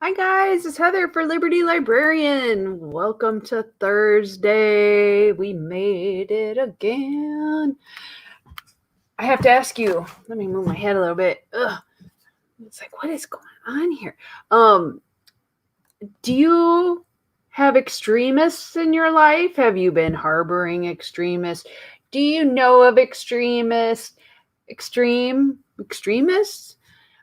Hi guys, it's Heather for Liberty Librarian. Welcome to Thursday. We made it again. I have to ask you, let me move my head a little bit. Ugh. It's like, what is going on here? Um, do you have extremists in your life? Have you been harboring extremists? Do you know of extremists? Extremists?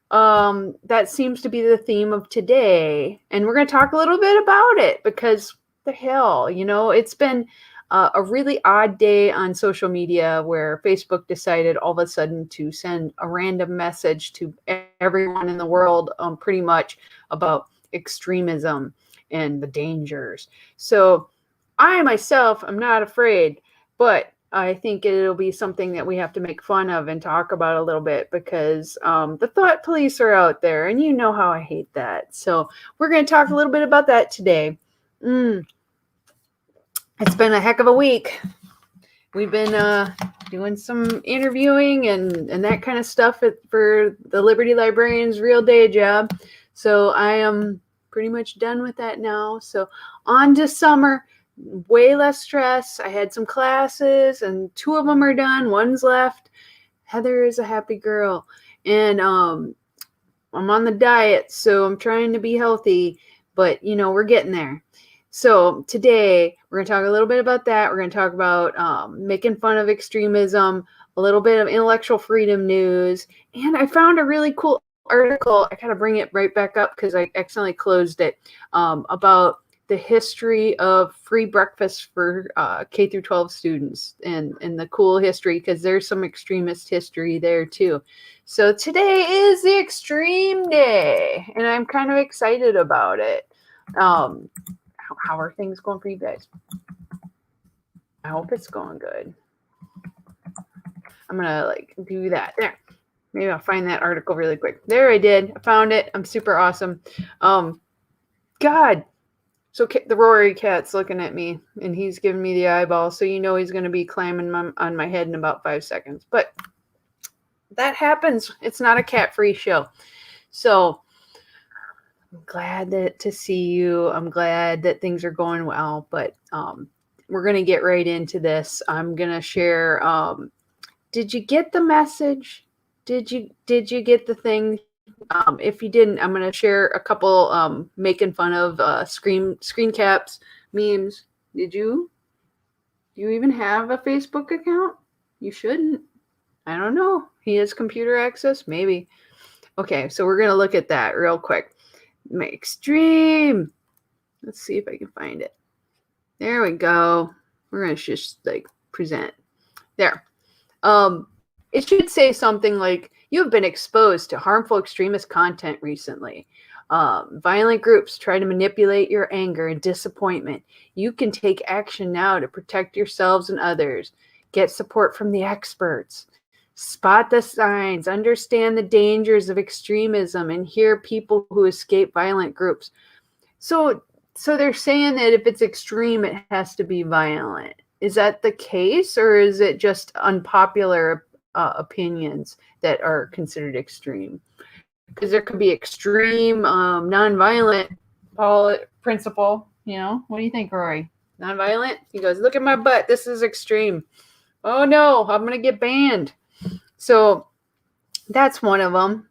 That seems to be the theme of today. And we're going to talk a little bit about it because the hell, it's been a really odd day on social media where Facebook decided all of a sudden to send a random message to everyone in the world, pretty much about extremism and the dangers. So I myself, I'm not afraid, but I think it'll be something that we have to make fun of and talk about a little bit because the thought police are out there, and you know how I hate that. So we're going to talk a little bit about that today. It's been a heck of a week. We've been doing some interviewing and that kind of stuff for the Liberty Librarian's real day job. So I am pretty much done with that now. So on to summer. Way less stress. I had some classes and 2 of them are done. One's left. Heather is a happy girl. And I'm on the diet, so I'm trying to be healthy, but we're getting there. So today we're going to talk a little bit about that. We're going to talk about making fun of extremism, a little bit of intellectual freedom news, and I found a really cool article. I got to bring it right back up because I accidentally closed it, about the history of free breakfast for K through 12 students and the cool history, because there's some extremist history there too. So today is the extreme day, and I'm kind of excited about it. How are things going for you guys? I hope it's going good. I'm gonna do that there. Maybe I'll find that article really quick. There, I did. I found it. I'm super awesome. God. So the Rory cat's looking at me, and he's giving me the eyeball, so he's going to be climbing on my head in about 5 seconds. But that happens. It's not a cat-free show. So I'm glad to see you. I'm glad that things are going well, but we're going to get right into this. I'm going to share. Did you get the message? Did you get the thing? If you didn't, I'm going to share a couple making fun of screen caps memes. Did you? Do you even have a Facebook account? You shouldn't. I don't know. He has computer access? Maybe. Okay, so we're going to look at that real quick. Extreme. Let's see if I can find it. There we go. We're going to just present. There. It should say something like, you have been exposed to harmful extremist content recently. Violent groups try to manipulate your anger and disappointment. You can take action now to protect yourselves and others. Get support from the experts. Spot the signs, understand the dangers of extremism, and hear people who escape violent groups. So they're saying that if it's extreme, it has to be violent. Is that the case, or is it just unpopular opinions that are considered extreme? Because there could be extreme nonviolent principle. What do you think, Rory? Nonviolent? He goes, look at my butt. This is extreme. Oh no, I'm going to get banned. So that's one of them.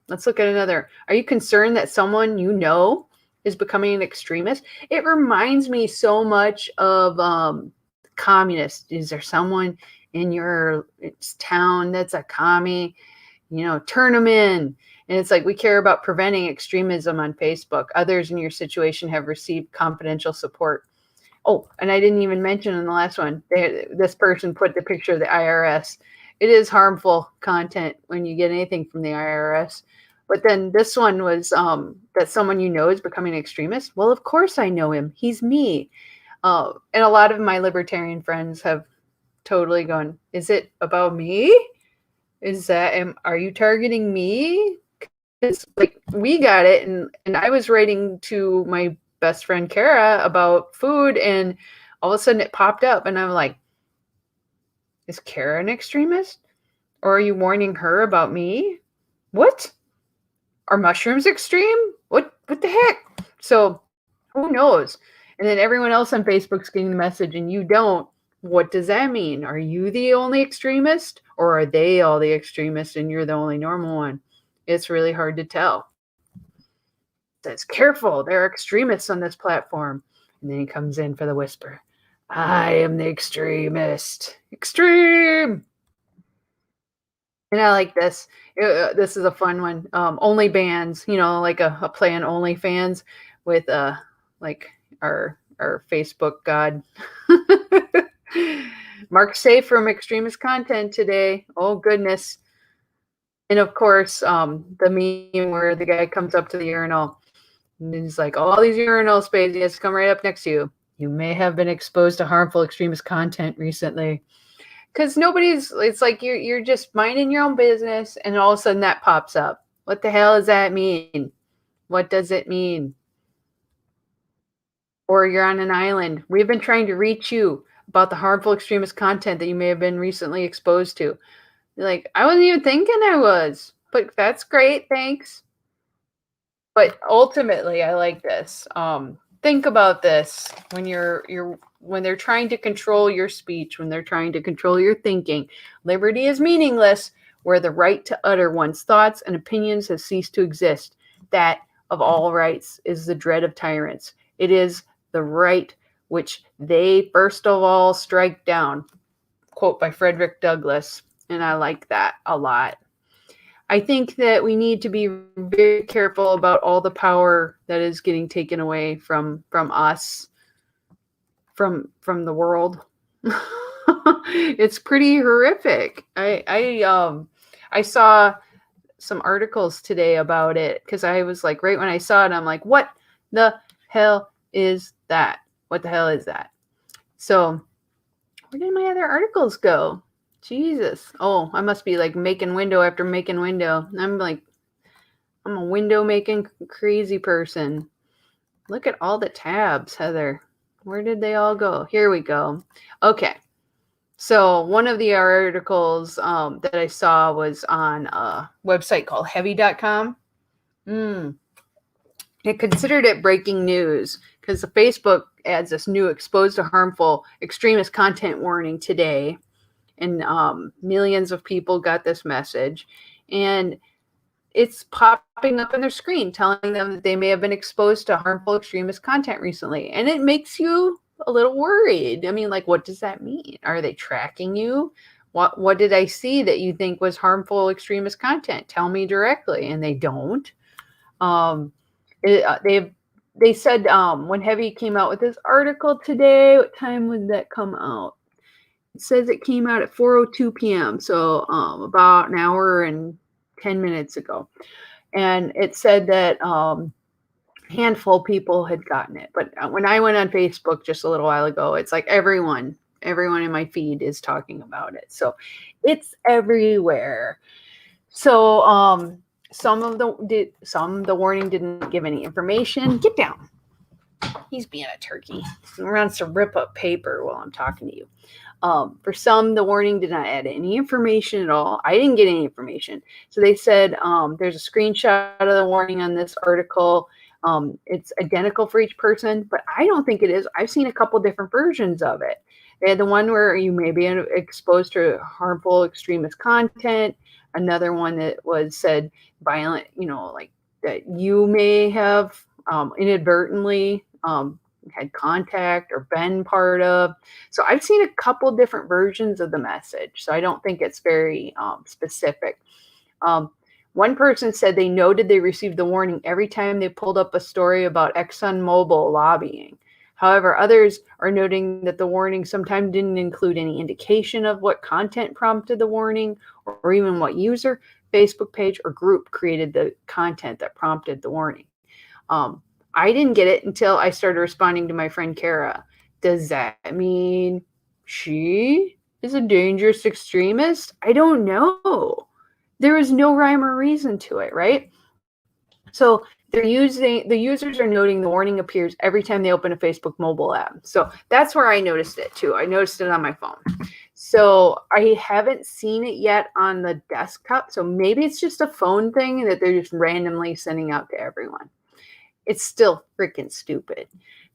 Let's look at another. Are you concerned that someone you know is becoming an extremist? It reminds me so much of communists. Is there someone in your town that's a commie? Turn them in. And it's like, we care about preventing extremism on Facebook. Others in your situation have received confidential support. Oh, and I didn't even mention in the last one, this person put the picture of the IRS. It is harmful content when you get anything from the IRS. But then this one was that someone you know is becoming an extremist. Well, of course I know him. He's me. And a lot of my libertarian friends have totally gone, is it about me? Are you targeting me? It's like, we got it. And I was writing to my best friend Kara about food, and all of a sudden it popped up, and I'm like, is Kara an extremist? Or are you warning her about me? What? Are mushrooms extreme? What what the heck? So who knows? And then everyone else on Facebook's getting the message and you don't. What does that mean? Are you the only extremist or are they all the extremists and you're the only normal one? It's really hard to tell. It says, careful, there are extremists on this platform. And then he comes in for the whisper. I am the extremist. Extreme. And I like this. This is a fun one. Only bands, like a play on OnlyFans with like our Facebook god. Mark safe from extremist content today. Oh goodness. And of course, the meme where the guy comes up to the urinal and he's like, all these urinal spaces come right up next to you. You may have been exposed to harmful extremist content recently. Because it's like you're just minding your own business and all of a sudden that pops up. What the hell does that mean? What does it mean? Or you're on an island. We've been trying to reach you about the harmful extremist content that you may have been recently exposed to. You're like, I wasn't even thinking I was, but that's great. Thanks. But ultimately, I like this. Think about this when when they're trying to control your speech, when they're trying to control your thinking. Liberty is meaningless where the right to utter one's thoughts and opinions has ceased to exist. That of all rights is the dread of tyrants. It is the right which they first of all strike down. Quote by Frederick Douglass. And I like that a lot. I think that we need to be very careful about all the power that is getting taken away from us, from the world. It's pretty horrific. I saw some articles today about it because I was like, right when I saw it, I'm like, what the hell is that? What the hell is that? So where did my other articles go? Jesus. Oh, I must be like making window after making window. I'm a window making crazy person. Look at all the tabs, Heather. Where did they all go? Here we go. Okay. So one of the articles that I saw was on a website called heavy.com. It considered it breaking news because the Facebook adds this new exposed to harmful extremist content warning today. And millions of people got this message. And it's popping up on their screen telling them that they may have been exposed to harmful extremist content recently. And it makes you a little worried. I mean, like, what does that mean? Are they tracking you? What did I see that you think was harmful extremist content? Tell me directly. And they don't. They said when Heavy came out with this article today, what time would that come out? It says it came out at 4:02 p.m. So about an hour and 10 minutes ago. And it said that handful of people had gotten it. But when I went on Facebook just a little while ago, it's like everyone in my feed is talking about it. So it's everywhere. So some of the warning didn't give any information. Get down. He's being a turkey. He wants to rip up paper while I'm talking to you. For some, the warning did not add any information at all. I didn't get any information. So they said there's a screenshot of the warning on this article. It's identical for each person, but I don't think it is. I've seen a couple different versions of it. They had the one where you may be exposed to harmful extremist content. Another one that was said violent, like that you may have inadvertently had contact or been part of. So I've seen a couple different versions of the message. So I don't think it's very specific. One person said they noted they received the warning every time they pulled up a story about ExxonMobil lobbying. However, others are noting that the warning sometimes didn't include any indication of what content prompted the warning or even what user, Facebook page, or group created the content that prompted the warning. I didn't get it until I started responding to my friend Kara. Does that mean she is a dangerous extremist? I don't know. There is no rhyme or reason to it, right? So the users are noting the warning appears every time they open a Facebook mobile app. So that's where I noticed it too. I noticed it on my phone. So I haven't seen it yet on the desktop. So maybe it's just a phone thing that they're just randomly sending out to everyone. It's still freaking stupid.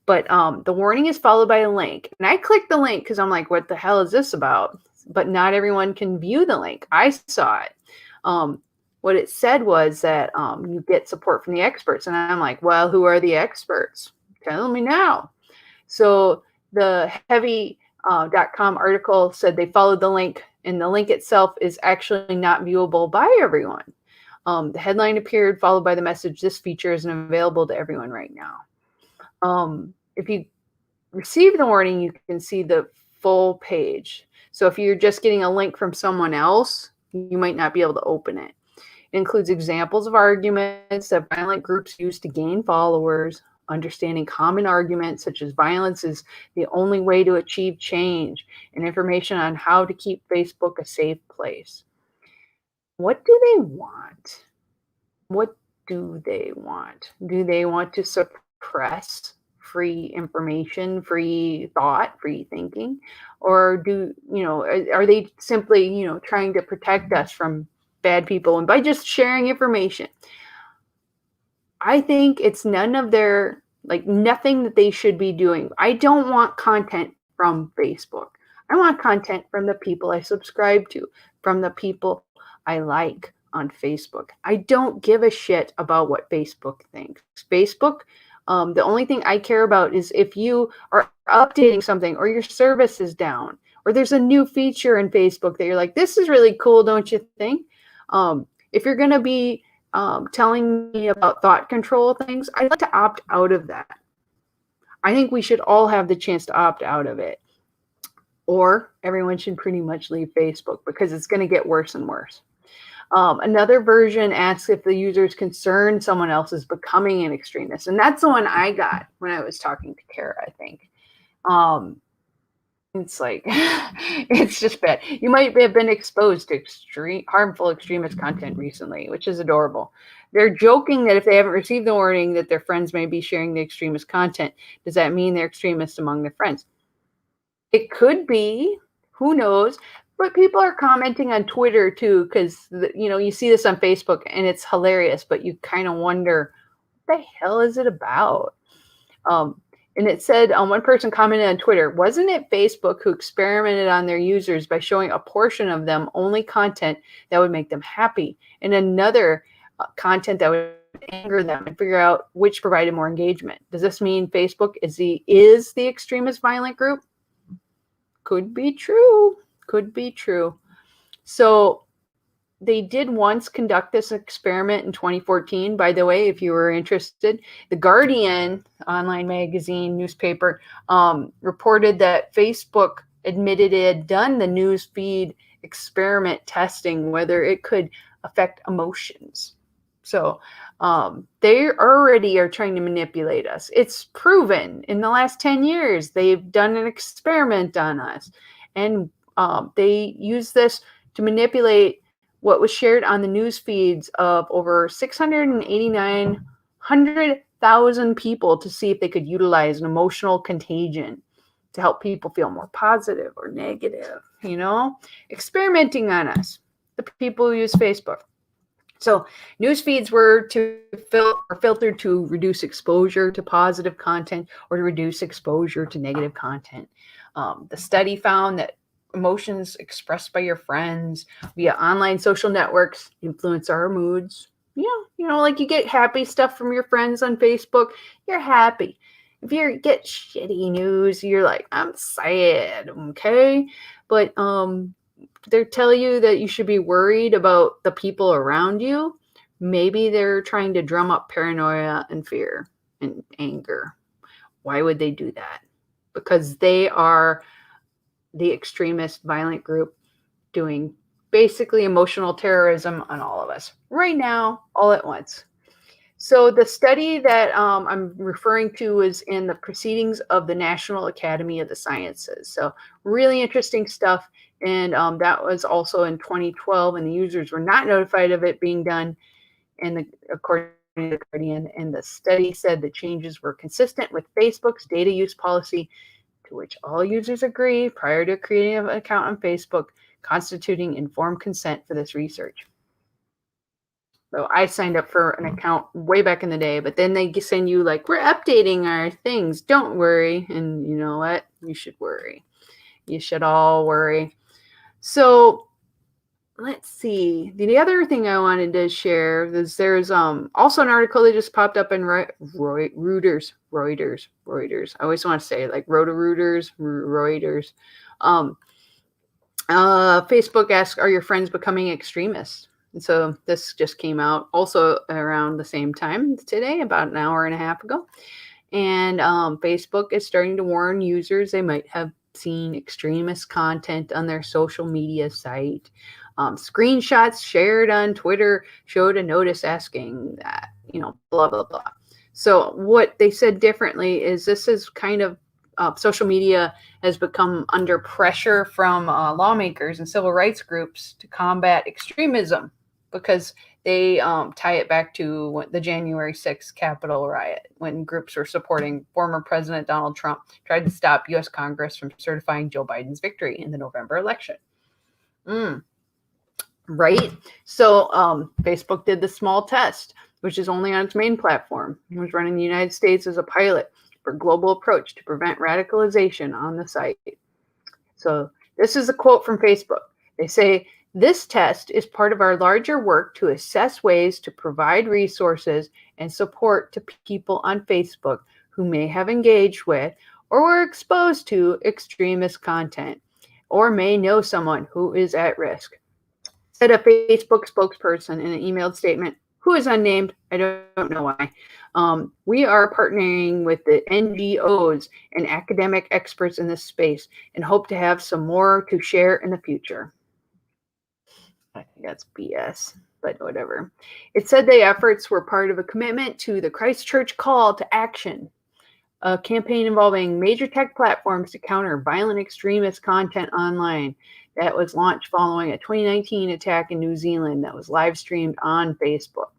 But the warning is followed by a link. And I clicked the link because I'm like, what the hell is this about? But not everyone can view the link. I saw it. What it said was that you get support from the experts. And I'm like, well, who are the experts? Tell me now. So the heavy.com article said they followed the link, and the link itself is actually not viewable by everyone. The headline appeared, followed by the message, this feature isn't available to everyone right now. If you receive the warning, you can see the full page. So if you're just getting a link from someone else, you might not be able to open it. It includes examples of arguments that violent groups use to gain followers, understanding common arguments such as violence is the only way to achieve change, and information on how to keep Facebook a safe place. What do they want? What do they want? Do they want to suppress free information, free thought, free thinking? Or are they simply, trying to protect us from bad people and by just sharing information? I think it's nothing that they should be doing. I don't want content from Facebook. I want content from the people I subscribe to, from the people I like on Facebook. I don't give a shit about what Facebook thinks. Facebook, the only thing I care about is if you are updating something or your service is down or there's a new feature in Facebook that you're like, this is really cool, don't you think? If you're going to be telling me about thought control things, I'd like to opt out of that. I think we should all have the chance to opt out of it. Or everyone should pretty much leave Facebook because it's going to get worse and worse. Another version asks if the user is concerned someone else is becoming an extremist. And that's the one I got when I was talking to Kara, I think. It's like, it's just bad. You might have been exposed to harmful extremist content recently, which is adorable. They're joking that if they haven't received the warning that their friends may be sharing the extremist content, does that mean they're extremists among their friends? It could be. Who knows? But people are commenting on Twitter too, because you see this on Facebook and it's hilarious, but you kind of wonder, what the hell is it about? And it said, one person commented on Twitter, wasn't it Facebook who experimented on their users by showing a portion of them only content that would make them happy and another content that would anger them and figure out which provided more engagement? Does this mean Facebook is the extremist violent group? Could be true. Could be true. So they did once conduct this experiment in 2014, by the way, if you were interested. The Guardian, online magazine, newspaper, reported that Facebook admitted it had done the news feed experiment testing, whether it could affect emotions. So they already are trying to manipulate us. It's proven in the last 10 years, they've done an experiment on us. And they use this to manipulate what was shared on the news feeds of over 689,000 people to see if they could utilize an emotional contagion to help people feel more positive or negative, experimenting on us, the people who use Facebook. So news feeds were filtered to reduce exposure to positive content or to reduce exposure to negative content. The study found that emotions expressed by your friends via online social networks influence our moods. Like you get happy stuff from your friends on Facebook, you're happy. If you get shitty news, you're like, I'm sad, okay? But they tell you that you should be worried about the people around you. Maybe they're trying to drum up paranoia and fear and anger. Why would they do that? Because they are the extremist violent group doing basically emotional terrorism on all of us right now, all at once. So the study that I'm referring to is in the Proceedings of the National Academy of the Sciences. So really interesting stuff. And that was also in 2012, and the users were not notified of it being done. And according to the Guardian, and the study said the changes were consistent with Facebook's data use policy, to which all users agree prior to creating an account on Facebook, constituting informed consent for this research. So I signed up for an account way back in the day, but then they send you like, we're updating our things. Don't worry. And you know what? You should worry. You should all worry. So let's see. The other thing I wanted to share is there's also an article that just popped up in Reuters. I always want to say like Roto-Rooters, Reuters. Facebook asks, "Are your friends becoming extremists?" And so this just came out also around the same time today, about an hour and a half ago. And Facebook is starting to warn users they might have seen extremist content on their social media site. Screenshots shared on Twitter showed a notice asking that, blah, blah, blah. So what they said differently is this is kind of social media has become under pressure from lawmakers and civil rights groups to combat extremism because they tie it back to the January 6th Capitol riot when groups were supporting former President Donald Trump tried to stop U.S. Congress from certifying Joe Biden's victory in the November election. Right? So Facebook did the small test, which is only on its main platform. It was run in the United States as a pilot for global approach to prevent radicalization on the site. So this is a quote from Facebook. They say, "This test is part of our larger work to assess ways to provide resources and support to people on Facebook who may have engaged with or were exposed to extremist content or may know someone who is at risk," said a Facebook spokesperson in an emailed statement, who is unnamed. I don't know why. We are partnering with the NGOs and academic experts in this space and hope to have some more to share in the future. I think that's BS, but whatever. It said the efforts were part of a commitment to the Christchurch Call to Action, a campaign involving major tech platforms to counter violent extremist content online that was launched following a 2019 attack in New Zealand that was live streamed on Facebook.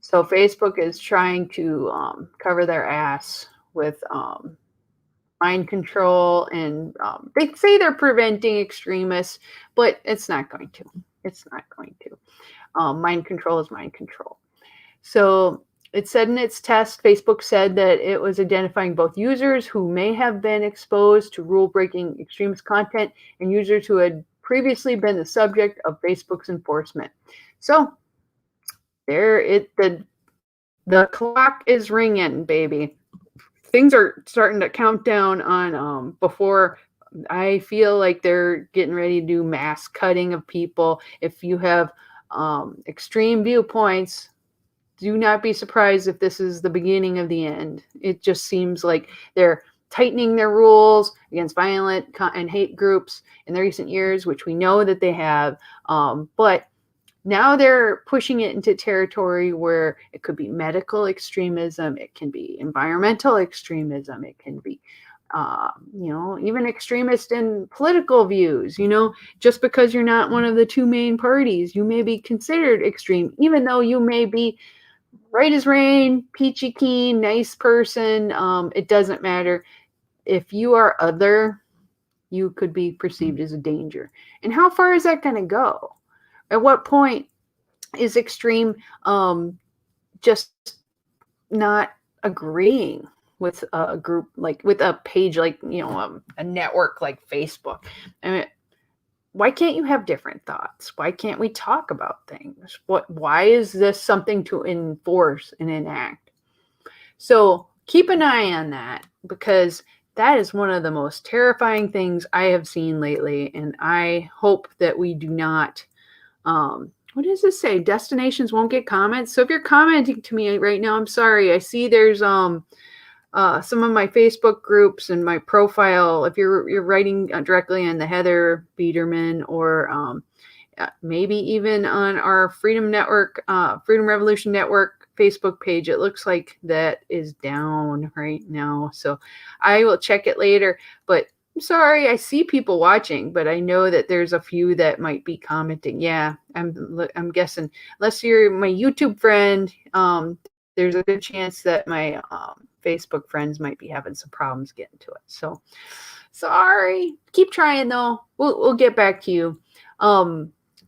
So Facebook is trying to cover their ass with mind control, and they say they're preventing extremists, but it's not going to. It's not going to. Mind control is mind control. So it said in its test, Facebook said that it was identifying both users who may have been exposed to rule-breaking extremist content and users who had previously been the subject of Facebook's enforcement. So the clock is ringing, baby. Things are starting to count down on before. I feel like they're getting ready to do mass cutting of people. If you have extreme viewpoints, do not be surprised if this is the beginning of the end. It just seems like they're tightening their rules against violent and hate groups in the recent years, which we know that they have. But now they're pushing it into territory where it could be medical extremism, it can be environmental extremism, it can be, even extremist in political views. Just because you're not one of the two main parties, you may be considered extreme, even though you may be right as rain, peachy keen, nice person. It doesn't matter. If you are other, you could be perceived as a danger. And how far is that going to go? At what point is extreme just not agreeing with a group, like with a page, like, a network like Facebook? I mean, why can't you have different thoughts? Why can't we talk about things? Why is this something to enforce and enact? So keep an eye on that, because that is one of the most terrifying things I have seen lately. And I hope that we do not, what does this say? Destinations won't get comments. So if you're commenting to me right now, I'm sorry. I see there's some of my Facebook groups and my profile. If you're writing directly on the Heather Biederman, or maybe even on our Freedom Network, Freedom Revolution Network Facebook page, it looks like that is down right now. So I will check it later. But I'm sorry, I see people watching, but I know that there's a few that might be commenting. Yeah, I'm guessing, unless you're my YouTube friend, there's a good chance that my Facebook friends might be having some problems getting to it. So sorry. Keep trying though. We'll get back to you.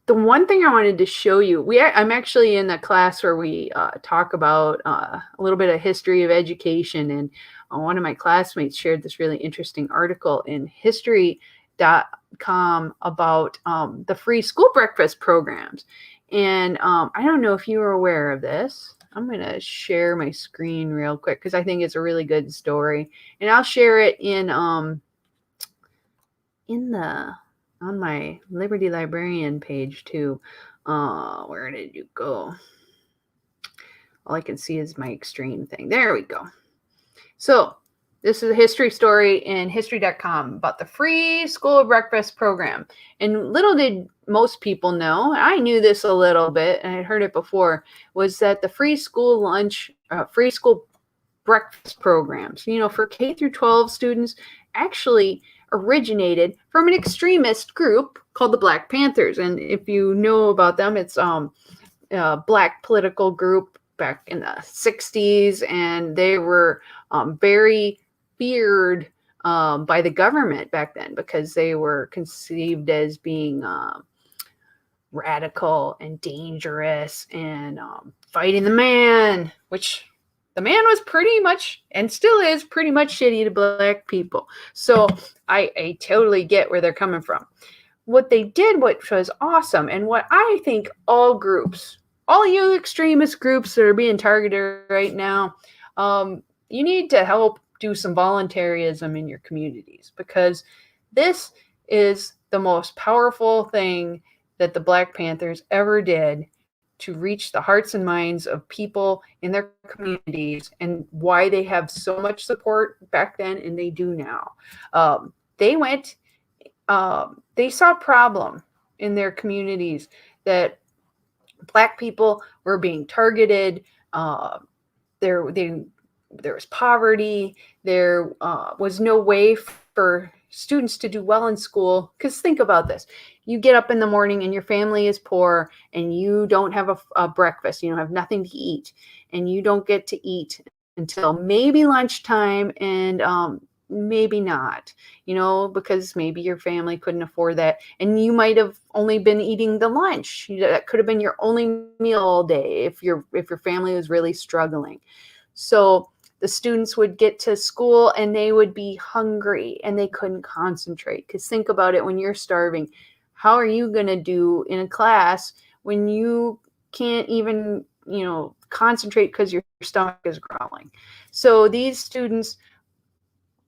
The one thing I wanted to show you, I'm actually in a class where we talk about a little bit of history of education, and one of my classmates shared this really interesting article in history.com about the free school breakfast programs. And I don't know if you were aware of this. I'm going to share my screen real quick because I think it's a really good story, and I'll share it in the on my Liberty Librarian page too. Where did you go? All I can see is my extreme thing. There we go. So this is a history story in history.com about the free school breakfast program. And little did most people know, I knew this a little bit, and I'd heard it before, was that the free school lunch, free school breakfast programs, for K through 12 students, actually originated from an extremist group called the Black Panthers. And if you know about them, it's a black political group back in the 60s, and they were very feared by the government back then because they were conceived as being radical and dangerous and fighting the man, which the man was pretty much, and still is pretty much, shitty to black people. So I totally get where they're coming from. What they did, which was awesome, and what I think all groups, all you extremist groups that are being targeted right now, you need to help do some voluntarism in your communities, because this is the most powerful thing that the Black Panthers ever did to reach the hearts and minds of people in their communities, and why they have so much support back then and they do now. They saw a problem in their communities that Black people were being targeted. There was poverty. There was no way for students to do well in school. Because think about this. You get up in the morning and your family is poor and you don't have a breakfast. You don't have nothing to eat. And you don't get to eat until maybe lunchtime, and maybe not, because maybe your family couldn't afford that. And you might have only been eating the lunch. That could have been your only meal all day if your family was really struggling. So the students would get to school and they would be hungry and they couldn't concentrate. Because think about it, when you're starving, how are you going to do in a class when you can't even, concentrate because your stomach is growling? So these students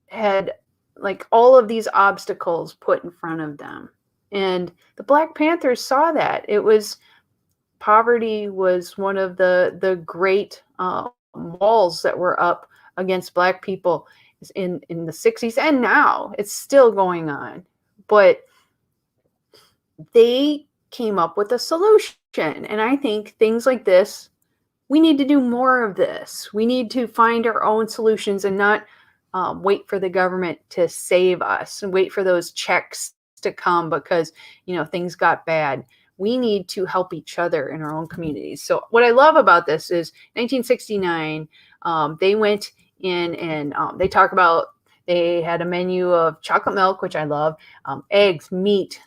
had like all of these obstacles put in front of them. And the Black Panthers saw that. Poverty was one of the great walls that were up against Black people in the 60s, and now it's still going on. But they came up with a solution. And I think things like this, we need to do more of this. We need to find our own solutions and not wait for the government to save us and wait for those checks to come because, things got bad. We need to help each other in our own communities. So what I love about this is 1969, they went in and they talk about, they had a menu of chocolate milk, which I love, eggs, meat,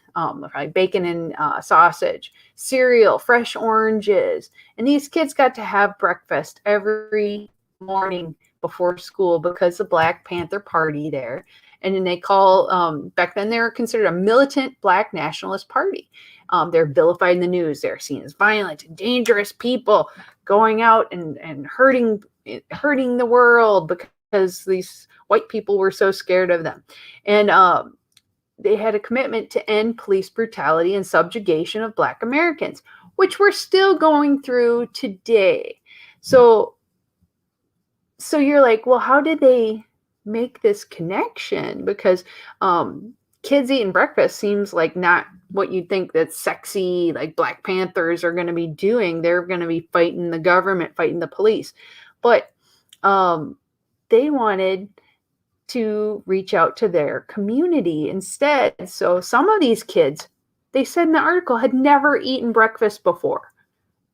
bacon and sausage, cereal, fresh oranges. And these kids got to have breakfast every morning before school because the Black Panther Party there. And then they call, back then they were considered a militant Black nationalist party. They're vilified in the news. They're seen as violent and dangerous people going out and hurting the world because these white people were so scared of them. And they had a commitment to end police brutality and subjugation of Black Americans, which we're still going through today. So you're like, well, how did they make this connection? Because kids eating breakfast seems like not what you'd think that sexy, like Black Panthers are going to be doing. They're going to be fighting the government, fighting the police. But they wanted to reach out to their community instead. So some of these kids, they said in the article, had never eaten breakfast before,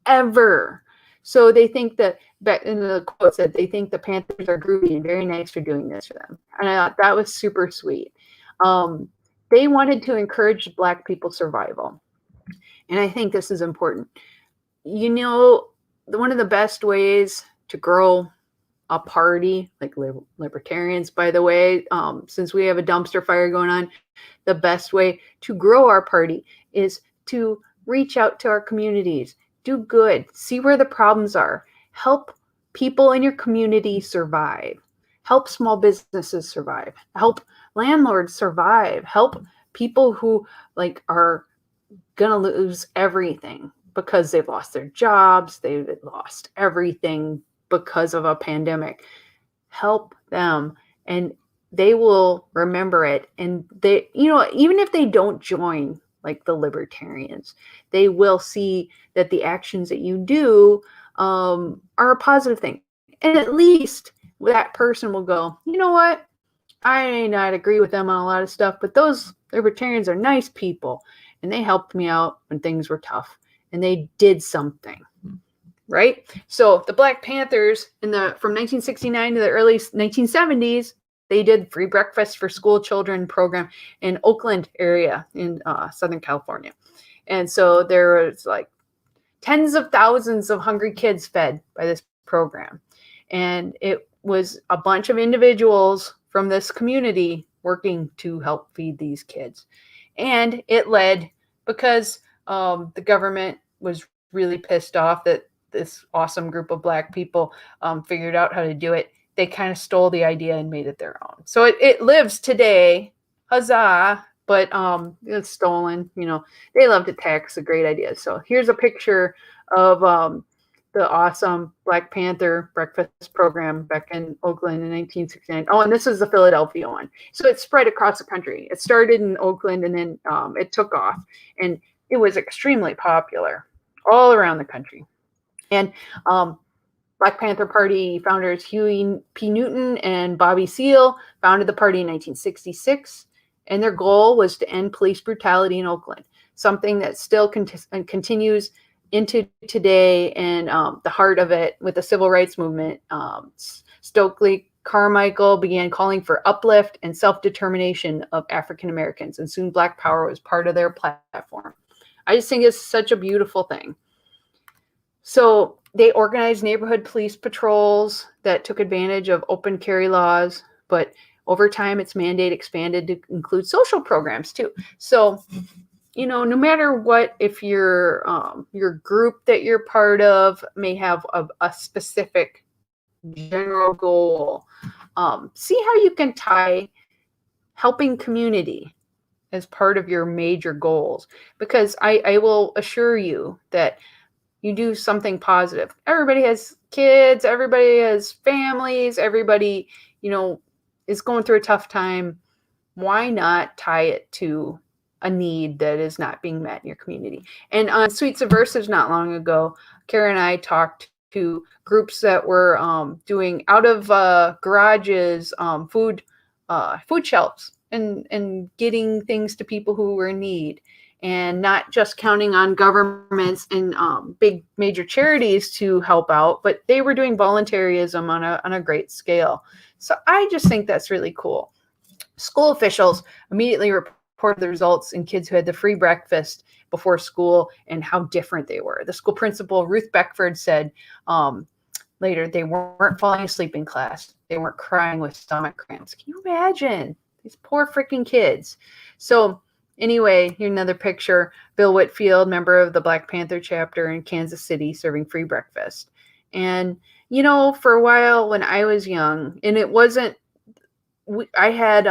ever. So they think that, in the quote said, they think the Panthers are groovy and very nice for doing this for them. And I thought that was super sweet. They wanted to encourage Black people's survival. And I think this is important. You know, one of the best ways to grow a party, like libertarians, by the way, since we have a dumpster fire going on, the best way to grow our party is to reach out to our communities, do good, see where the problems are, help people in your community survive, help small businesses survive, help landlords survive, help people who like are gonna lose everything because they've lost their jobs, they've lost everything because of a pandemic. Help them, and they will remember it. And they, even if they don't join like the libertarians, they will see that the actions that you do are a positive thing. And at least that person will go, you know what? I may not agree with them on a lot of stuff, but those libertarians are nice people, and they helped me out when things were tough, and they did something, right? So the Black Panthers from 1969 to the early 1970s, they did free breakfast for school children program in Oakland area in Southern California. And so there was like tens of thousands of hungry kids fed by this program. And it was a bunch of individuals from this community working to help feed these kids. And it led because the government was really pissed off that this awesome group of Black people figured out how to do it. They kind of stole the idea and made it their own. So it lives today. Huzzah. But it's stolen. They love to tax a great idea. So here's a picture of the awesome Black Panther breakfast program back in Oakland in 1969. Oh, and this is the Philadelphia one. So it spread across the country. It started in Oakland, and then it took off. And it was extremely popular all around the country. And Black Panther Party founders Huey P. Newton and Bobby Seale founded the party in 1966. And their goal was to end police brutality in Oakland, something that still continues into today, and the heart of it with the civil rights movement. Stokely Carmichael began calling for uplift and self-determination of African Americans, and soon Black Power was part of their platform. I just think it's such a beautiful thing. So they organized neighborhood police patrols that took advantage of open carry laws, but over time, its mandate expanded to include social programs too. So, no matter what, if your group that you're part of may have a specific general goal, see how you can tie helping community as part of your major goals. Because I will assure you that you do something positive. Everybody has kids, everybody has families, everybody, is going through a tough time. Why not tie it to a need that is not being met in your community? And on Sweet Subversives not long ago, Kara and I talked to groups that were doing out of garages food shelves and getting things to people who were in need, and not just counting on governments and big major charities to help out, but they were doing voluntarism on a great scale. So I just think that's really cool. School officials immediately reported the results in kids who had the free breakfast before school and how different they were. The school principal, Ruth Beckford, said later they weren't falling asleep in class. They weren't crying with stomach cramps. Can you imagine? These poor freaking kids. So anyway, here's another picture. Bill Whitfield, member of the Black Panther chapter in Kansas City, serving free breakfast. And, for a while when I was young, and it wasn't, I had,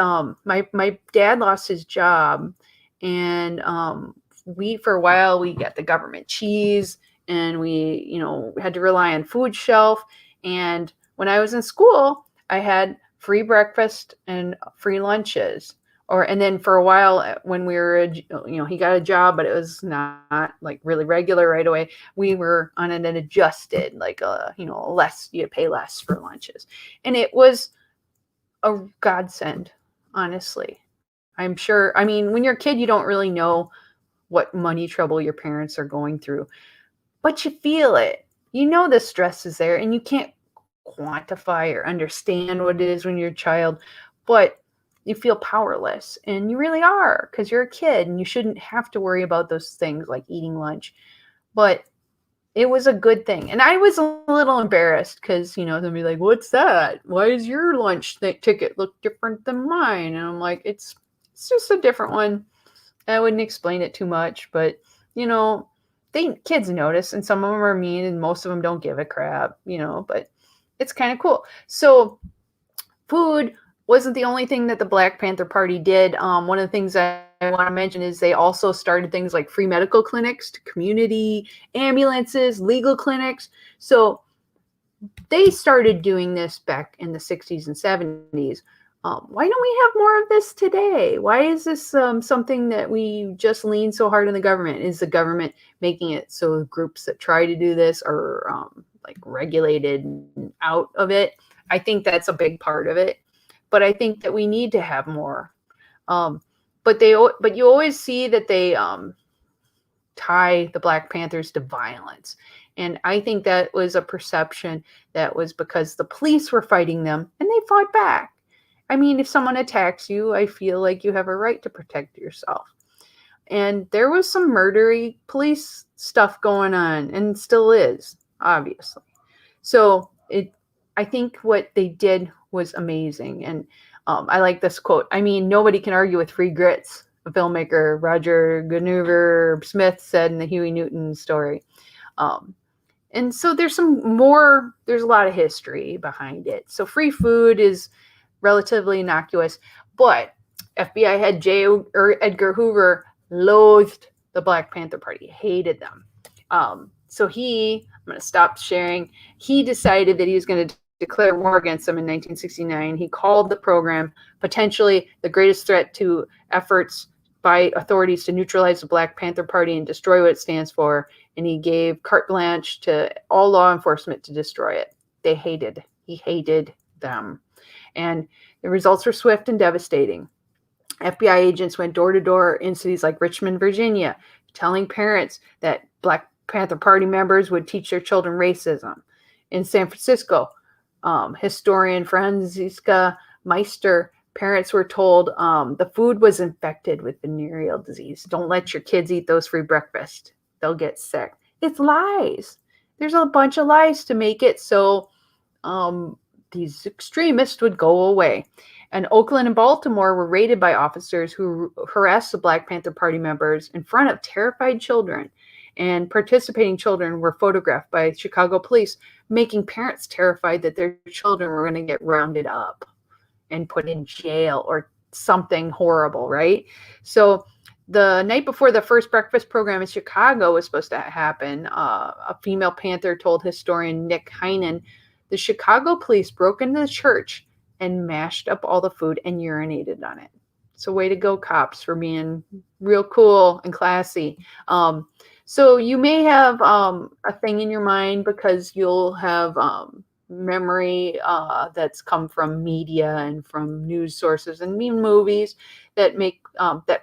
my dad lost his job, and for a while, we got the government cheese, and we, had to rely on food shelf. And when I was in school, I had free breakfast and free lunches. And then for a while when we were, he got a job, but it was not like really regular right away. We were on an adjusted, like, less, you pay less for lunches. And it was a godsend, honestly. I'm sure. I mean, when you're a kid, you don't really know what money trouble your parents are going through, but you feel it. The stress is there, and you can't quantify or understand what it is when you're a child, but you feel powerless, and you really are, because you're a kid and you shouldn't have to worry about those things like eating lunch. But it was a good thing. And I was a little embarrassed because, they'll be like, what's that? Why does your lunch ticket look different than mine? And I'm like, it's just a different one. I wouldn't explain it too much, but, kids notice, and some of them are mean and most of them don't give a crap, but it's kind of cool. So food wasn't the only thing that the Black Panther Party did. One of the things I want to mention is they also started things like free medical clinics to community ambulances, legal clinics. So they started doing this back in the 60s and 70s. Why don't we have more of this today? Why is this something that we just lean so hard on the government? Is the government making it so groups that try to do this are like regulated out of it? I think that's a big part of it. But I think that we need to have more. But you always see that they tie the Black Panthers to violence. And I think that was a perception that was because the police were fighting them and they fought back. I mean, if someone attacks you, I feel like you have a right to protect yourself. And there was some murdery police stuff going on, and still is, obviously. So I think what they did was amazing. And I like this quote. I mean, nobody can argue with free grits, a filmmaker, Roger Gunnever Smith, said in the Huey Newton story. And so there's a lot of history behind it. So free food is relatively innocuous, but FBI head Edgar Hoover loathed the Black Panther Party, hated them. So I'm going to stop sharing. He decided that he was going to declare war against them in 1969. He called the program potentially the greatest threat to efforts by authorities to neutralize the Black Panther Party and destroy what it stands for. And he gave carte blanche to all law enforcement to destroy it. He hated them. And the results were swift and devastating. FBI agents went door to door in cities like Richmond, Virginia, telling parents that Black Panther Party members would teach their children racism. In San Francisco, historian Franziska Meister, parents were told the food was infected with venereal disease. Don't let your kids eat those free breakfast. They'll get sick. It's lies. There's a bunch of lies to make it so these extremists would go away. And Oakland and Baltimore were raided by officers who harassed the Black Panther Party members in front of terrified children. And participating children were photographed by Chicago police, making parents terrified that their children were going to get rounded up and put in jail or something horrible, right? So the night before the first breakfast program in Chicago was supposed to happen, a female Panther told historian Nick Heinen, the Chicago police broke into the church and mashed up all the food and urinated on it. So way to go, cops, for being real cool and classy. So you may have a thing in your mind because you'll have memory that's come from media and from news sources and even movies that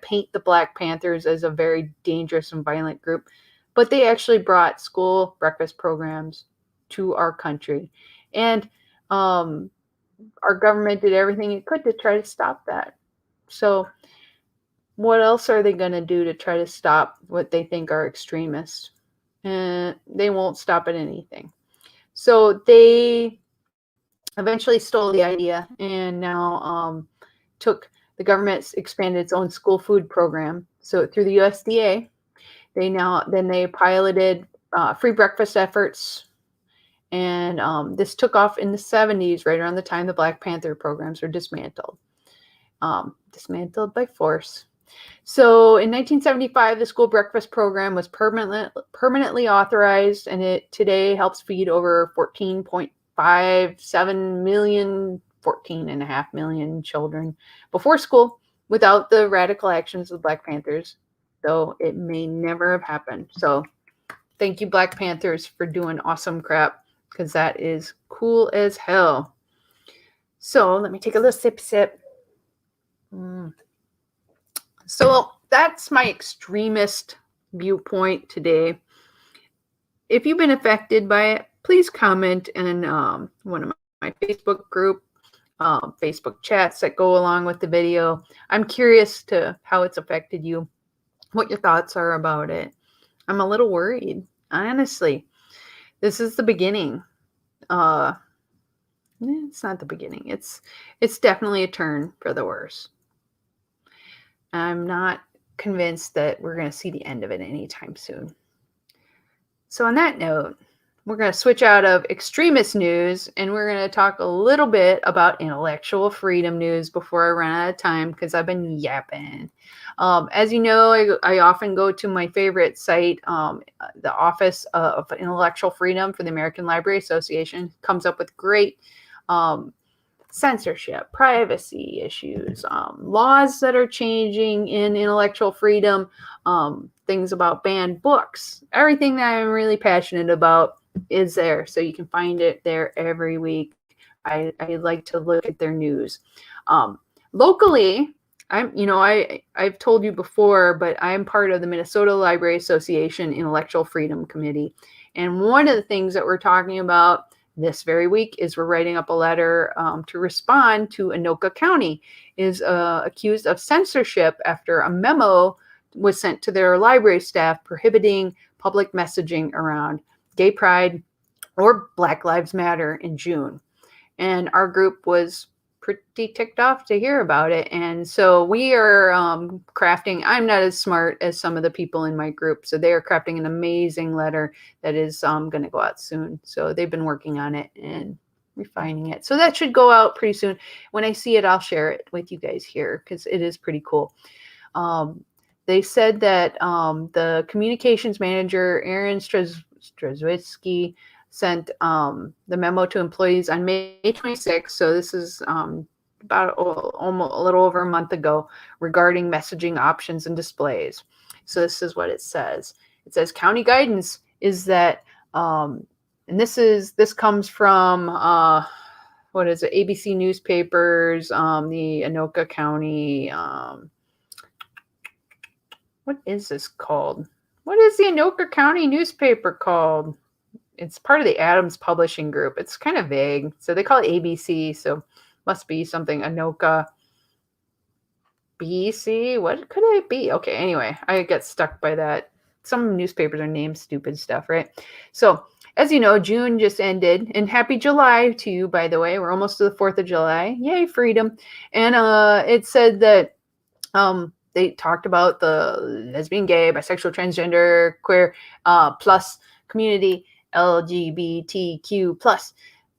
paint the Black Panthers as a very dangerous and violent group. But they actually brought school breakfast programs to our country. And our government did everything it could to try to stop that. So what else are they going to do to try to stop what they think are extremists? And they won't stop at anything. So they eventually stole the idea and now the government expanded its own school food program. So through the USDA, they piloted free breakfast efforts. And this took off in the 70s, right around the time the Black Panther programs were dismantled by force. So in 1975, the school breakfast program was permanently authorized, and it today helps feed over 14.57 million, 14.5 million children before school without the radical actions of the Black Panthers, though it may never have happened. So thank you, Black Panthers, for doing awesome crap, because that is cool as hell. So let me take a little sip. So that's my extremist viewpoint today. If you've been affected by it, please comment in one of my Facebook group. Facebook chats that go along with the video. I'm curious to how it's affected you, what your thoughts are about it. I'm a little worried, honestly. This is the beginning. It's not the beginning. It's definitely a turn for the worse. I'm not convinced that we're going to see the end of it anytime soon. So on that note, we're going to switch out of extremist news and we're going to talk a little bit about intellectual freedom news before I run out of time because I've been yapping. As you know, I often go to my favorite site, the Office of Intellectual Freedom for the American Library Association. Comes up with great censorship, privacy issues, laws that are changing in intellectual freedom, things about banned books, everything that I'm really passionate about is there. So you can find it there every week. I like to look at their news. Locally, I've told you before, but I'm part of the Minnesota Library Association Intellectual Freedom Committee. And one of the things that we're talking about this very week is we're writing up a letter to respond to Anoka County is accused of censorship after a memo was sent to their library staff prohibiting public messaging around gay pride or Black Lives Matter in June. And our group was pretty ticked off to hear about it. And so we are crafting, I'm not as smart as some of the people in my group. So they are crafting an amazing letter that is going to go out soon. So they've been working on it and refining it. So that should go out pretty soon. When I see it, I'll share it with you guys here because it is pretty cool. They said that the communications manager, Aaron Strzewiecki, sent the memo to employees on May 26th. So this is about almost a little over a month ago regarding messaging options and displays. So this is what it says. It says county guidance is that, and this comes from what is it? ABC newspapers, the Anoka County. What is this called? What is the Anoka County newspaper called? It's part of the Adams Publishing Group. It's kind of vague. So they call it ABC. So must be something Anoka BC. What could it be? Okay, anyway, I get stuck by that. Some newspapers are named stupid stuff, right? So as you know, June just ended. And happy July to you, by the way. We're almost to the 4th of July. Yay, freedom. And it said that they talked about the lesbian, gay, bisexual, transgender, queer, plus community, LGBTQ plus,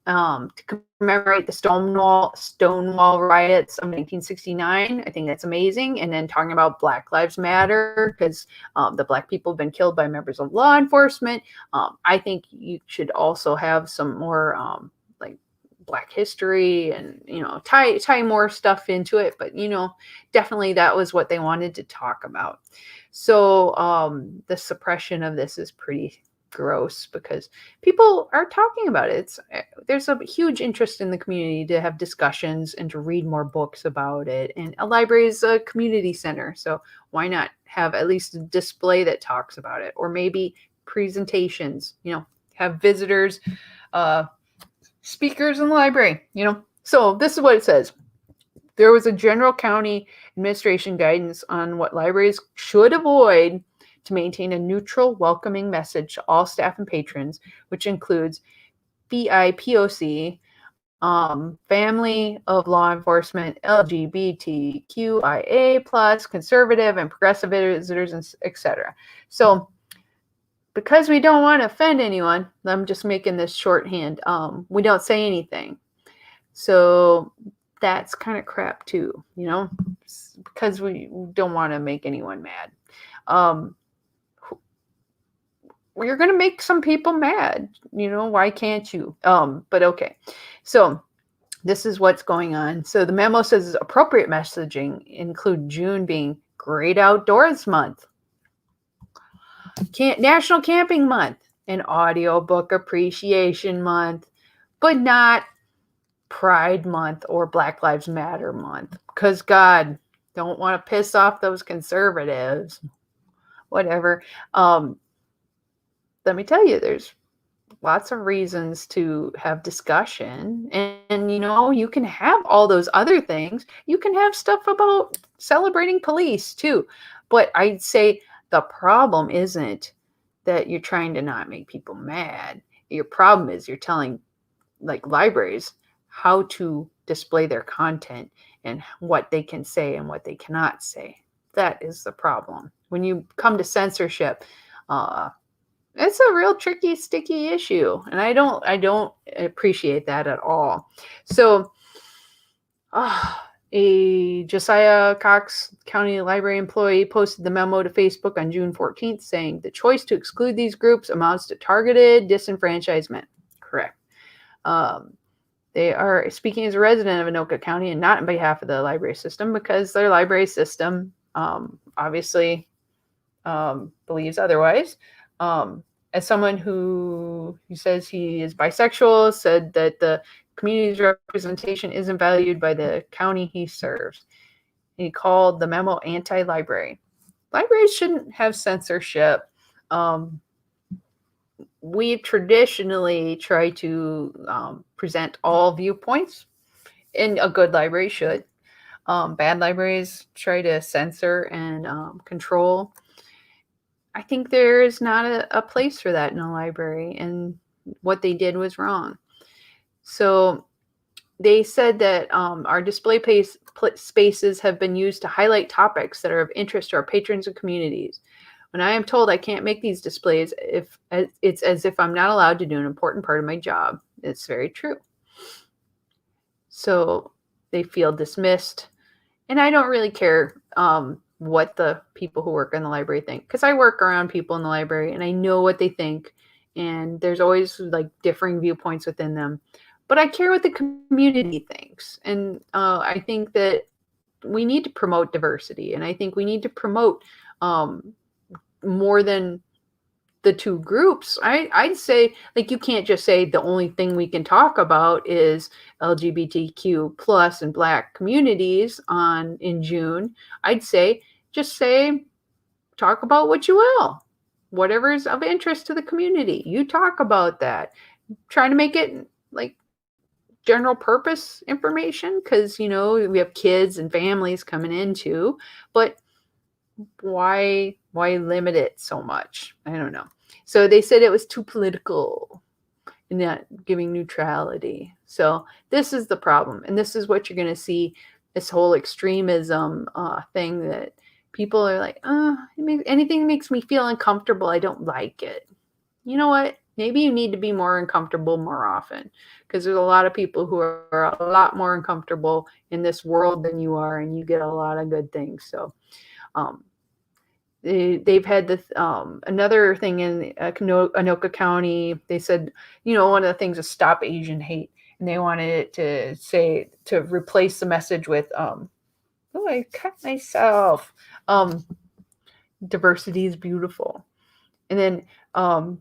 to commemorate the Stonewall riots of 1969. I think that's amazing. And then talking about Black Lives Matter because the Black people have been killed by members of law enforcement. I think you should also have some more like Black history and tie more stuff into it. But definitely that was what they wanted to talk about. So the suppression of this is pretty gross because people are talking about it. There's a huge interest in the community to have discussions and to read more books about it. And a library is a community center, so why not have at least a display that talks about it, or maybe presentations? Have visitors, speakers in the library. So this is what it says. There was a general county administration guidance on what libraries should avoid to maintain a neutral, welcoming message to all staff and patrons, which includes BIPOC, family of law enforcement, LGBTQIA+, conservative and progressive visitors, etc. So because we don't want to offend anyone, I'm just making this shorthand, we don't say anything. So that's kind of crap too, because we don't want to make anyone mad. You're going to make some people mad. Why can't you? But okay. So this is what's going on. So the memo says appropriate messaging include June being Great Outdoors Month, National Camping Month, and Audiobook Appreciation Month, but not Pride Month or Black Lives Matter Month. Because God, don't want to piss off those conservatives. Whatever. Let me tell you, there's lots of reasons to have discussion. And you can have all those other things. You can have stuff about celebrating police too. But I'd say the problem isn't that you're trying to not make people mad. Your problem is you're telling like libraries how to display their content and what they can say and what they cannot say. That is the problem. When you come to censorship, it's a real tricky, sticky issue, and I don't appreciate that at all. So, a Josiah Cox County Library employee posted the memo to Facebook on June 14th saying the choice to exclude these groups amounts to targeted disenfranchisement. Correct. They are speaking as a resident of Anoka County and not on behalf of the library system, because their library system obviously believes otherwise. As someone who says he is bisexual, said that the community's representation isn't valued by the county he serves. He called the memo anti-library. Libraries shouldn't have censorship. We traditionally try to present all viewpoints, and a good library should. Bad libraries try to censor and control. I think there is not a place for that in a library, and what they did was wrong. So they said that our display spaces have been used to highlight topics that are of interest to our patrons and communities. When I am told I can't make these displays, it's as if I'm not allowed to do an important part of my job. It's very true. So they feel dismissed, and I don't really care what the people who work in the library think, because I work around people in the library and I know what they think, and there's always like differing viewpoints within them. But I care what the community thinks, and I think that we need to promote diversity, and I think we need to promote more than the two groups. I'd say, like, you can't just say the only thing we can talk about is LGBTQ plus and Black communities in June. I'd say just talk about what you will, whatever is of interest to the community. You talk about that. Try to make it like general purpose information, because we have kids and families coming in too. But why limit it so much? I don't know. So they said it was too political and not giving neutrality. So this is the problem, and this is what you're going to see, this whole extremism thing, that people are like, anything makes me feel uncomfortable, I don't like it. You know what? Maybe you need to be more uncomfortable more often, because there's a lot of people who are a lot more uncomfortable in this world than you are, and you get a lot of good things. So they've had this another thing in Anoka County. They said, one of the things is stop Asian hate, and they wanted it to replace the message with I cut myself, diversity is beautiful. And then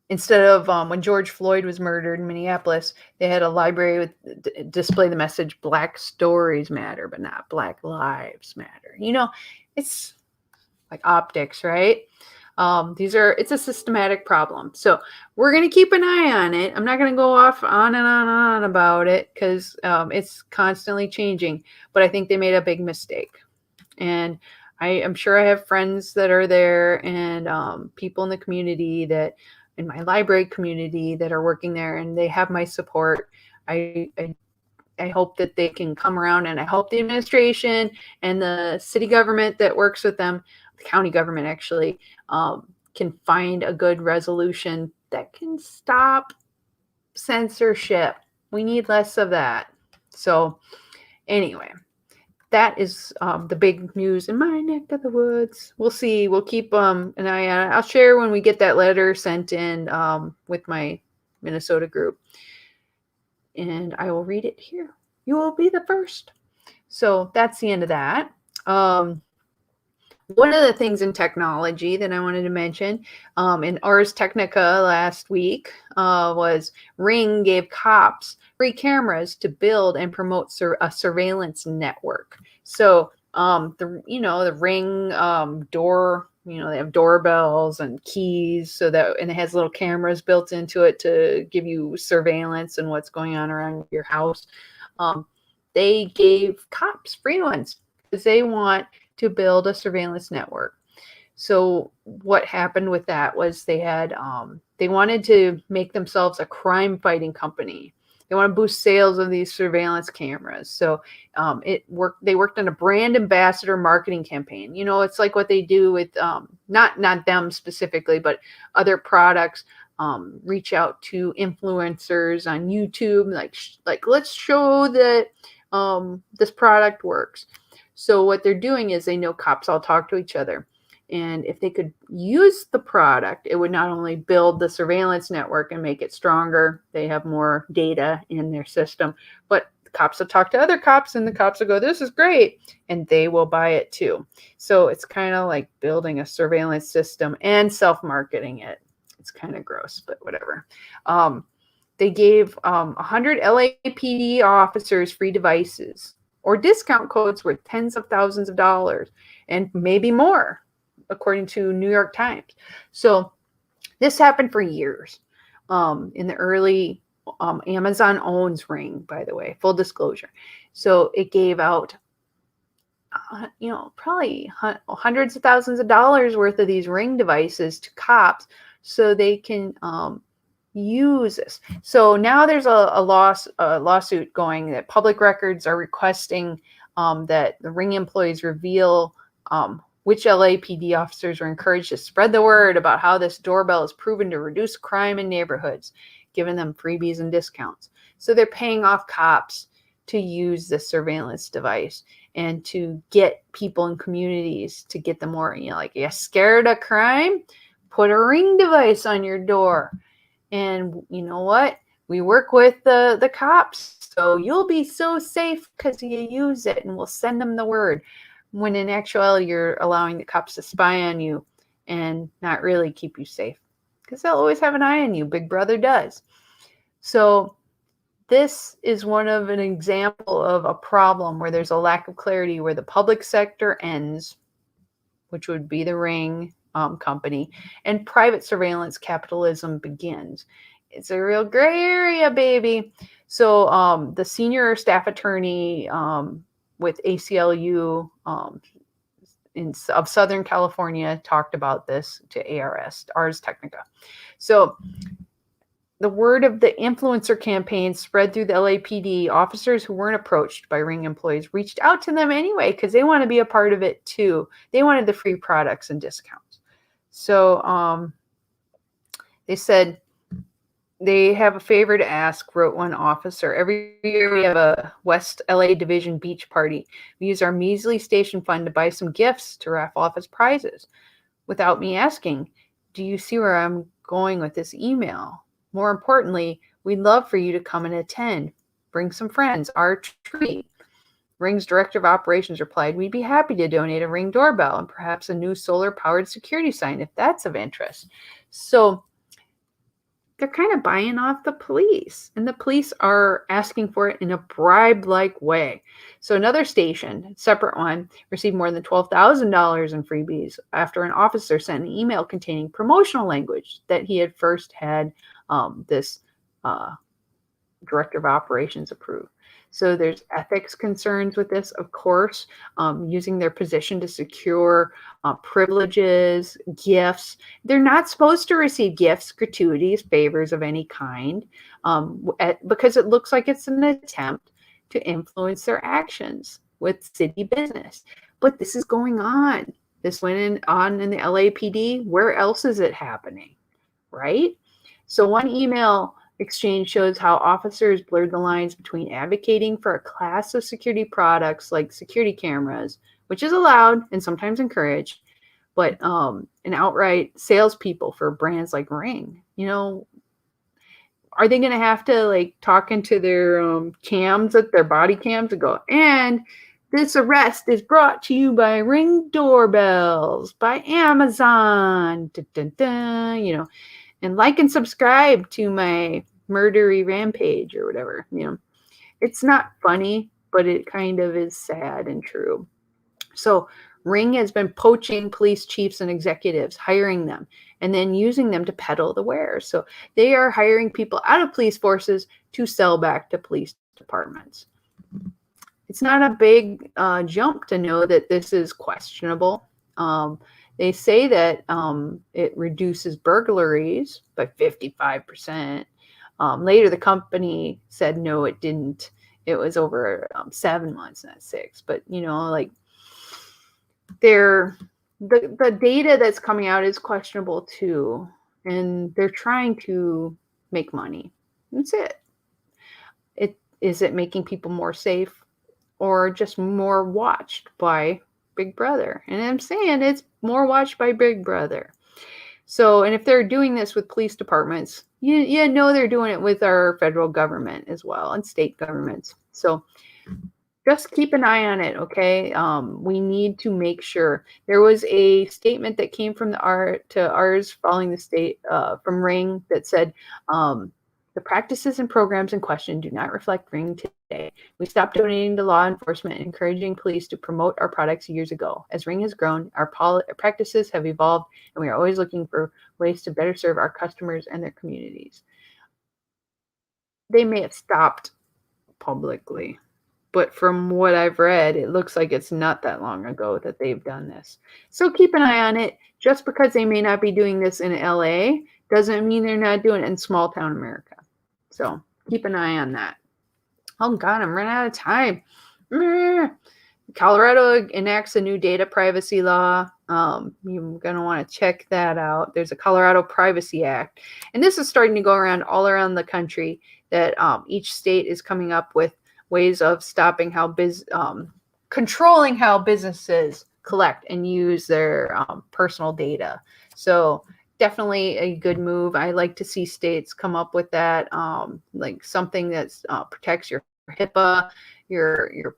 instead of when George Floyd was murdered in Minneapolis, they had a library with display the message Black stories matter, but not Black lives matter. It's like optics, right? It's a systematic problem. So we're going to keep an eye on it. I'm not going to go off on and on about it, because it's constantly changing. But I think they made a big mistake. And I am sure I have friends that are there, and people in the community in my library community that are working there, and they have my support. I hope that they can come around, and I hope the administration and the city government that works with them, the county government actually, can find a good resolution that can stop censorship. We need less of that. So anyway, that is the big news in my neck of the woods. We'll see. We'll keep an eye on it. I'll share when we get that letter sent in with my Minnesota group, and I will read it here. You will be the first. So that's the end of that. One of the things in technology that I wanted to mention in Ars Technica last week was Ring gave cops free cameras to build and promote a surveillance network. So the Ring door. They have doorbells and keys, and it has little cameras built into it to give you surveillance and what's going on around your house. Um, they gave cops free ones because they want to build a surveillance network. So what happened with that was they wanted to make themselves a crime fighting company. They want to boost sales of these surveillance cameras. So it worked. They worked on a brand ambassador marketing campaign. It's like what they do with not them specifically, but other products. Reach out to influencers on YouTube, like let's show that this product works. So what they're doing is they know cops all talk to each other. And if they could use the product, it would not only build the surveillance network and make it stronger, they have more data in their system, but the cops will talk to other cops and the cops will go, this is great, and they will buy it too. So it's kind of like building a surveillance system and self-marketing it. It's kind of gross, but whatever. They gave 100 LAPD officers free devices or discount codes worth tens of thousands of dollars and maybe more, according to New York Times. So this happened for years. In the early, Amazon owns Ring, by the way, full disclosure. So it gave out, probably hundreds of thousands of dollars worth of these Ring devices to cops so they can use this. So now there's a lawsuit going that public records are requesting that the Ring employees reveal which LAPD officers were encouraged to spread the word about how this doorbell is proven to reduce crime in neighborhoods, giving them freebies and discounts. So they're paying off cops to use this surveillance device and to get people in communities to get them more, like, you're scared of crime? Put a Ring device on your door. And you know what? We work with the cops, so you'll be so safe because you use it, and we'll send them the word. When in actuality, you're allowing the cops to spy on you and not really keep you safe because they'll always have an eye on you. Big Brother does. So this is an example of a problem where there's a lack of clarity, where the public sector ends, which would be the Ring company, and private surveillance capitalism begins. It's a real gray area, baby. So the senior staff attorney with ACLU of Southern California talked about this to Ars Technica. So the word of the influencer campaign spread through the LAPD. Officers who weren't approached by Ring employees reached out to them anyway because they want to be a part of it too. They wanted the free products and discounts. So they said they have a favor to ask, wrote one officer. Every year we have a West LA Division beach party. We use our measly station fund to buy some gifts to raffle off as prizes. Without me asking, do you see where I'm going with this email? More importantly, we'd love for you to come and attend. Bring some friends. Our treat. Ring's director of operations replied, we'd be happy to donate a Ring doorbell and perhaps a new solar-powered security sign if that's of interest. So they're kind of buying off the police, and the police are asking for it in a bribe-like way. So another station, separate one, received more than $12,000 in freebies after an officer sent an email containing promotional language that he had first had this director of operations approve. So there's ethics concerns with this, of course, using their position to secure privileges, gifts. They're not supposed to receive gifts, gratuities, favors of any kind, because it looks like it's an attempt to influence their actions with city business. But this is going on. This went on in the LAPD. Where else is it happening, right? So one email exchange shows how officers blurred the lines between advocating for a class of security products like security cameras, which is allowed and sometimes encouraged, but an outright salespeople for brands like Ring. Are they going to have to talk into their cams, at their body cams, and go, and this arrest is brought to you by Ring doorbells, by Amazon, dun, dun, dun, and like and subscribe to my murdery rampage or whatever. It's not funny, but it kind of is sad and true. So Ring has been poaching police chiefs and executives, hiring them, and then using them to peddle the wares. So they are hiring people out of police forces to sell back to police departments. It's not a big jump to know that this is questionable. They say that it reduces burglaries by 55%. Later, the company said no, it didn't. It was over 7 months, not 6. But like the data that's coming out is questionable too, and they're trying to make money. That's it. Is it making people more safe, or just more watched by Big Brother? And I'm saying it's more watched by Big Brother. So, and if they're doing this with police departments, you know they're doing it with our federal government as well, and state governments. So just keep an eye on it, okay? We need to make sure. There was a statement that came from ours following the state from Ring that said, the practices and programs in question do not reflect Ring today. We stopped donating to law enforcement and encouraging police to promote our products years ago. As Ring has grown, our practices have evolved, and we are always looking for ways to better serve our customers and their communities. They may have stopped publicly, but from what I've read, it looks like it's not that long ago that they've done this. So keep an eye on it. Just because they may not be doing this in LA doesn't mean they're not doing it in small town America. So keep an eye on that. Oh God, I'm running out of time. Colorado enacts a new data privacy law. You're going to want to check that out. There's a Colorado Privacy Act. And this is starting to go around all around the country, that each state is coming up with ways of stopping controlling how businesses collect and use their personal data. So definitely a good move. I like to see states come up with that, like something that protects your HIPAA, your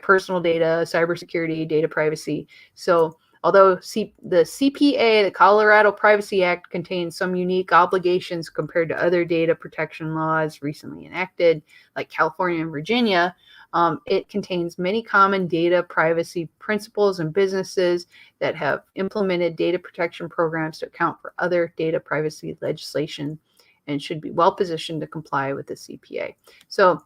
personal data, cybersecurity, data privacy. So although the CPA, the Colorado Privacy Act, contains some unique obligations compared to other data protection laws recently enacted, like California and Virginia, it contains many common data privacy principles and businesses that have implemented data protection programs to account for other data privacy legislation and should be well positioned to comply with the CPA. So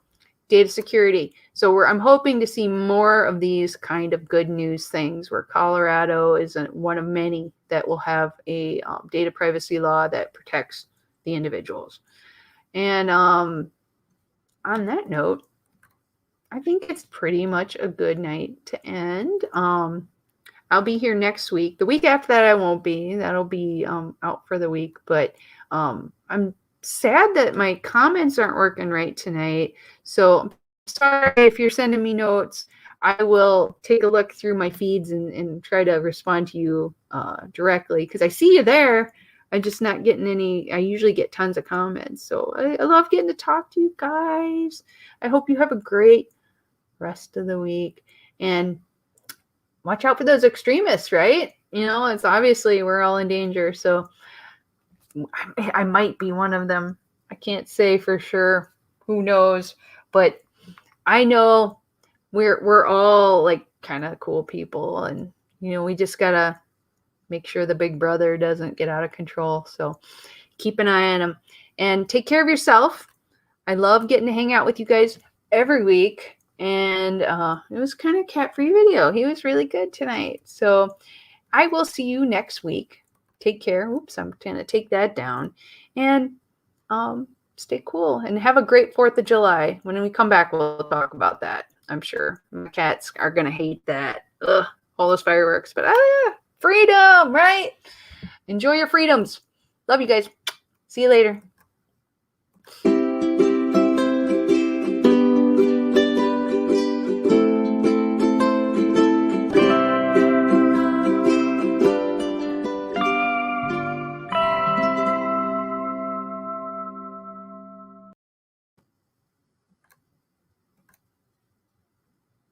data security. So I'm hoping to see more of these kind of good news things, where Colorado is one of many that will have a data privacy law that protects the individuals. And on that note, I think it's pretty much a good night to end. I'll be here next week. The week after that, I won't be. That'll be out for the week. But I'm sad that my comments aren't working right tonight. So I'm sorry if you're sending me notes. I will take a look through my feeds and try to respond to you directly, because I see you there. I'm just not getting any. I usually get tons of comments. So I love getting to talk to you guys. I hope you have a great rest of the week, and watch out for those extremists, right? It's obviously we're all in danger. So I might be one of them. I can't say for sure. Who knows? But I know we're all like kind of cool people, and we just gotta make sure the Big Brother doesn't get out of control. So keep an eye on them and take care of yourself. I love getting to hang out with you guys every week. And it was kind of cat-free video. He was really good tonight. So I will see you next week. Take care. Oops, I'm going to take that down. And stay cool. And have a great 4th of July. When we come back, we'll talk about that, I'm sure. My cats are going to hate that. Ugh, all those fireworks. But freedom, right? Enjoy your freedoms. Love you guys. See you later.